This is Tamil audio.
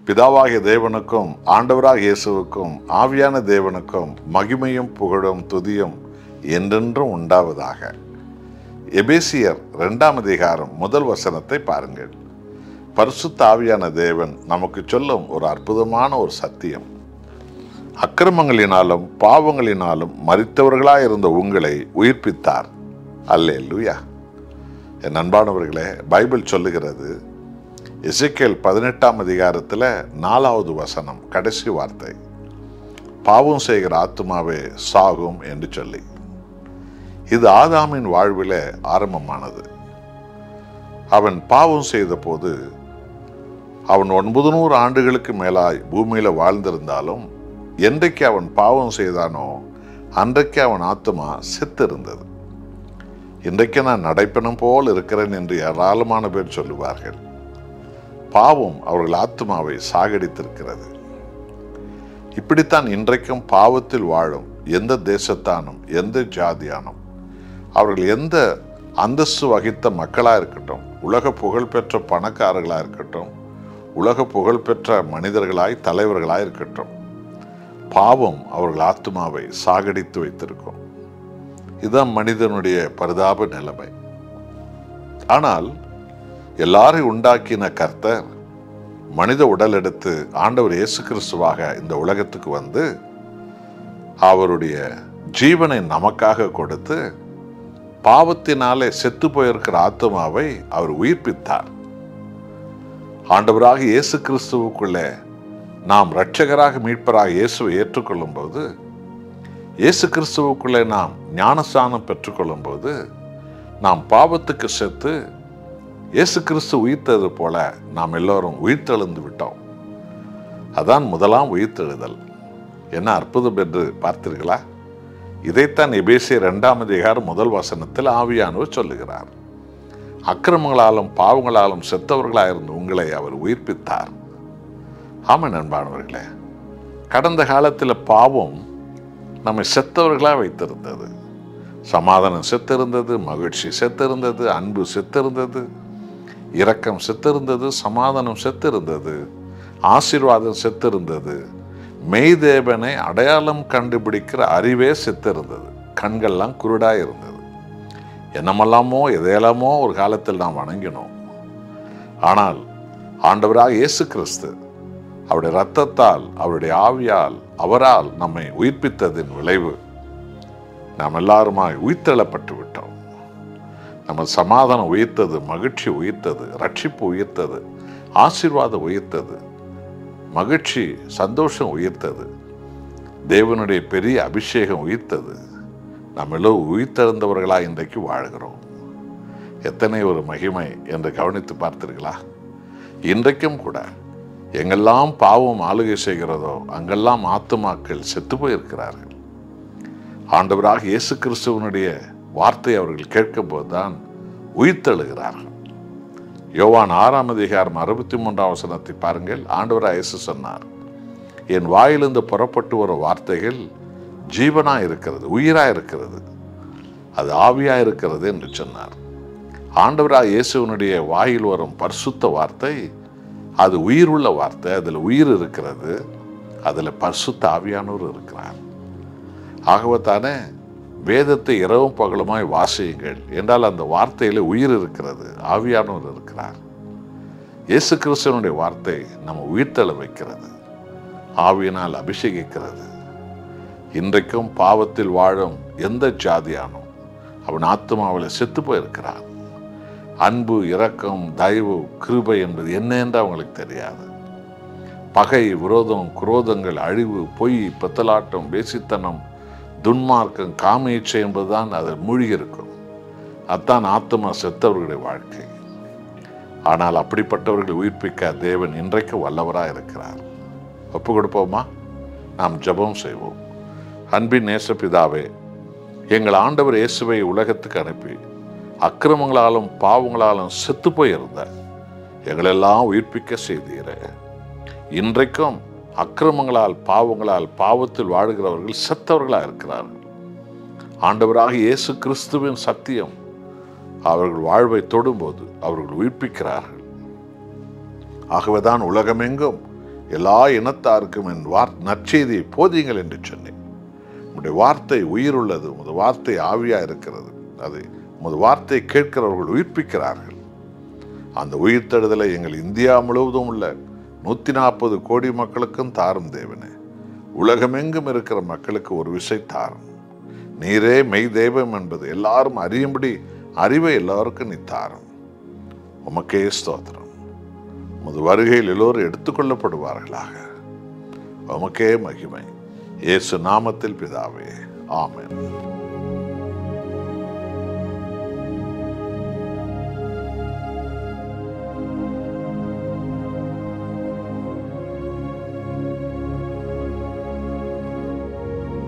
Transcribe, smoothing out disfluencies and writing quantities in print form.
பிதாவாகிய தேவனுக்கும் ஆண்டவராக இயேசுவுக்கும் ஆவியான தேவனுக்கும் மகிமையும் புகழும் துதியும் என்றென்றும் உண்டாவதாக. எபேசியர் 2ஆம் அதிகாரம் 1 வசனத்தை பாருங்கள். பரிசுத்த ஆவியான தேவன் நமக்கு சொல்லும் ஒரு அற்புதமான ஒரு சத்தியம். அக்கிரமங்களினாலும் பாவங்களினாலும் மரித்தவர்களாய் இருந்த உங்களை உயிர்ப்பித்தார். அல்லேலூயா. என் அன்பானவர்களே, பைபிள் சொல்லுகிறது, எசேக்கியேல் 18ஆம் அதிகாரத்தில் 4வது வசனம் கடைசி வார்த்தை, பாவம் செய்கிற ஆத்துமாவே சாகும் என்று சொல்லி. இது ஆதாமின் வாழ்விலே ஆரம்பமானது. அவன் பாவம் செய்த போது அவன் 900 ஆண்டுகளுக்கு மேலாய் பூமியில வாழ்ந்திருந்தாலும் என்றைக்கு அவன் பாவம் செய்தானோ அன்றைக்கு அவன் ஆத்துமா செத்திருந்தது. இன்றைக்கு நான் நடைப்பெணம் போல் இருக்கிறேன் என்று ஏராளமான பேர் சொல்லுவார்கள். பாவம் அவர்கள் ஆத்துமாவை சாகடித்திருக்கிறது. இப்படித்தான் இன்றைக்கும் பாவத்தில் வாழும் எந்த தேசத்தானும் எந்த ஜாதியானும் அவர்கள் எந்த அந்தஸ்து வகித்த மக்களாக இருக்கட்டும், உலக புகழ்பெற்ற பணக்காரர்களாக இருக்கட்டும், உலக புகழ்பெற்ற மனிதர்களாய் தலைவர்களாக இருக்கட்டும், பாவம் அவர்கள் ஆத்துமாவை சாகடித்து வைத்திருக்கும். இதுதான் மனிதனுடைய பரிதாப நிலைமை. ஆனால் எல்லாரையும் உண்டாக்கின கர்த்தர் மனித உடல் எடுத்து ஆண்டவர் இயேசு கிறிஸ்துவாக இந்த உலகத்துக்கு வந்து அவருடைய ஜீவனை நமக்காக கொடுத்து பாவத்தினாலே செத்து போயிருக்கிற ஆத்துமாவை அவர் உயிர்ப்பித்தார். ஆண்டவராக இயேசு கிறிஸ்துவுக்குள்ளே நாம் இரட்சகராக மீட்பராக இயேசுவை ஏற்றுக்கொள்ளும் போது, இயேசு கிறிஸ்துவுக்குள்ளே நாம் ஞானஸ்நானம் பெற்றுக்கொள்ளும் போது நாம் பாவத்துக்கு செத்து இயேசு கிறிஸ்து உயிர்த்தது போல நாம் எல்லோரும் உயிர்த்தெழுந்து விட்டோம். அதான் முதலாம் உயிர்த்தெழுதல். என்ன அற்புதம் என்று பார்த்தீர்களா? இதைத்தான் எபேசியர் 2ஆம் அதிகாரம் 1 வசனத்தில் ஆவியானவர் சொல்லுகிறார். அக்கிரமங்களாலும் பாவங்களாலும் செத்தவர்களாயிருந்த உங்களை அவர் உயிர்ப்பித்தார். ஆமாம் நண்பானவர்களே, கடந்த காலத்தில் பாவம் நம்மை செத்தவர்களாக வைத்திருந்தது. சமாதானம் செத்திருந்தது, மகிழ்ச்சி செத்திருந்தது, அன்பு செத்திருந்தது, இரக்கம் செத்திருந்தது, சமாதானம் செத்திருந்தது, ஆசீர்வாதம் செத்திருந்தது, மெய்தேவனை அடையாளம் கண்டுபிடிக்கிற அறிவே செத்திருந்தது. கண்கள்லாம் குருடாக இருந்தது. என்னமெல்லாமோ எதையெல்லாமோ ஒரு காலத்தில் நாம் வணங்கினோம். ஆனால் ஆண்டவராக இயேசு கிறிஸ்து அவருடைய இரத்தத்தால், அவருடைய ஆவியால், அவரால் நம்மை உயிர்ப்பித்ததின் விளைவு நாம் எல்லாருமாய் உயிர்த்தெழப்பட்டு விட்டோம். நம்ம சமாதானம் உயிர்த்தது, மகிழ்ச்சி உயிர்த்தது, ரட்சிப்பு உயிர்த்தது, ஆசீர்வாதம் உயிர்த்தது, மகிழ்ச்சி சந்தோஷம் உயிர்த்தது, தேவனுடைய பெரிய அபிஷேகம் உயிர்த்தது. நம்ம எல்லோரும் உயிர்த்தெழுந்தவர்களாக இன்றைக்கு வாழ்கிறோம். எத்தனை ஒரு மகிமை என்று கவனித்து பார்த்தீர்களா? இன்றைக்கும் கூட எங்கெல்லாம் பாவம் ஆளுகை செய்கிறதோ அங்கெல்லாம் ஆத்துமாக்கள் செத்து போயிருக்கிறார்கள். ஆண்டவராக இயேசு கிறிஸ்துவனுடைய வார்த்தை அவர்கள் கேட்கும் போதுதான் உயிர்த்தெழுகிறார்கள். யோவான் 6ஆம் அதிகாரம் 63ஆம் வசனத்தை பாருங்கள். ஆண்டவராக இயேசு சொன்னார், என் வாயிலிருந்து புறப்பட்டு வரும் வார்த்தைகள் ஜீவனாக இருக்கிறது, உயிராக இருக்கிறது, அது ஆவியாக இருக்கிறது என்று சொன்னார். ஆண்டவராக இயேசுவனுடைய வாயில் வரும் பரிசுத்த வார்த்தை அது உயிர் உள்ள வார்த்தை. அதில் உயிர் இருக்கிறது, அதில் பரிசுத்த ஆவியானவர் இருக்கிறார். ஆகவே தானே வேதத்தை இரவும் பகலுமாய் வாசியுங்கள் என்றால் அந்த வார்த்தையில உயிர் இருக்கிறது, ஆவியானவர் இருக்கிறார். இயேசு கிறிஸ்துவனுடைய வார்த்தை நம்ம உயிர்த்தெழ வைக்கிறது, ஆவியினால் அபிஷேகிக்கிறது. இன்றைக்கும் பாவத்தில் வாழும் எந்த ஜாதியானோ அவன் ஆத்துமாவில் செத்து போயிருக்கிறான். அன்பு, இரக்கம், தயவு, கிருபை என்பது என்ன என்று அவங்களுக்கு தெரியாது. பகை, விரோதம், குரோதங்கள், அழிவு, பொய், பித்தலாட்டம், வேசித்தனம், துன்மார்க்கம், காம இச்சை என்பதுதான் அதில் மூழ்கி இருக்கும். அதான் ஆத்மா செத்தவர்களுடைய வாழ்க்கை. ஆனால் அப்படிப்பட்டவர்களை உயிர்ப்பிக்க தேவன் இன்றைக்கு வல்லவராக இருக்கிறார். ஒப்பு கொடுப்போமா? நாம் ஜெபம் செய்வோம். அன்பின் நேசபிதாவே, எங்கள் ஆண்டவர் இயேசுவை உலகத்துக்கு அனுப்பி அக்கிரமங்களாலும் பாவங்களாலும் செத்து போயிருந்த எங்களெல்லாம் உயிர்ப்பிக்க செய்தீரே. இன்றைக்கும் அக்கிரமங்களால் பாவங்களால் பாவத்தில் வாழ்கிறவர்கள் செத்தவர்களாக இருக்கிறார்கள். ஆண்டவராக இயேசு கிறிஸ்துவின் சத்தியம் அவர்கள் வாழ்வை தொடும்போது அவர்கள் உயிர்ப்பிக்கிறார்கள். ஆகவேதான் உலகமெங்கும் எல்லா இனத்தாருக்கும் என் நற்செய்தியை போதியுங்கள் என்று சொன்னேன். உம்முடைய வார்த்தை உயிர் உள்ளது, உமது வார்த்தை ஆவியா இருக்கிறது. அது உமது வார்த்தை கேட்கிறவர்கள் உயிர்ப்பிக்கிறார்கள். அந்த உயிர்த்தெழுதலை எங்கள் இந்தியா முழுவதும் உள்ள 140 கோடி மக்களுக்கும் தாரும் தேவனே. உலகமெங்கும் இருக்கிற மக்களுக்கு ஒரு விசை தாரும். நீரே மெய் தெய்வம் என்பது எல்லாரும் அறியும்படி அறிவை எல்லாருக்கும் நீ தாரும். உமக்கே ஸ்தோத்திரம். உமது வருகையில் எல்லோரும் எடுத்துக்கொள்ளப்படுவார்களாக. உமக்கே மகிமை. இயேசு நாமத்தில் பிதாவே, ஆமென்.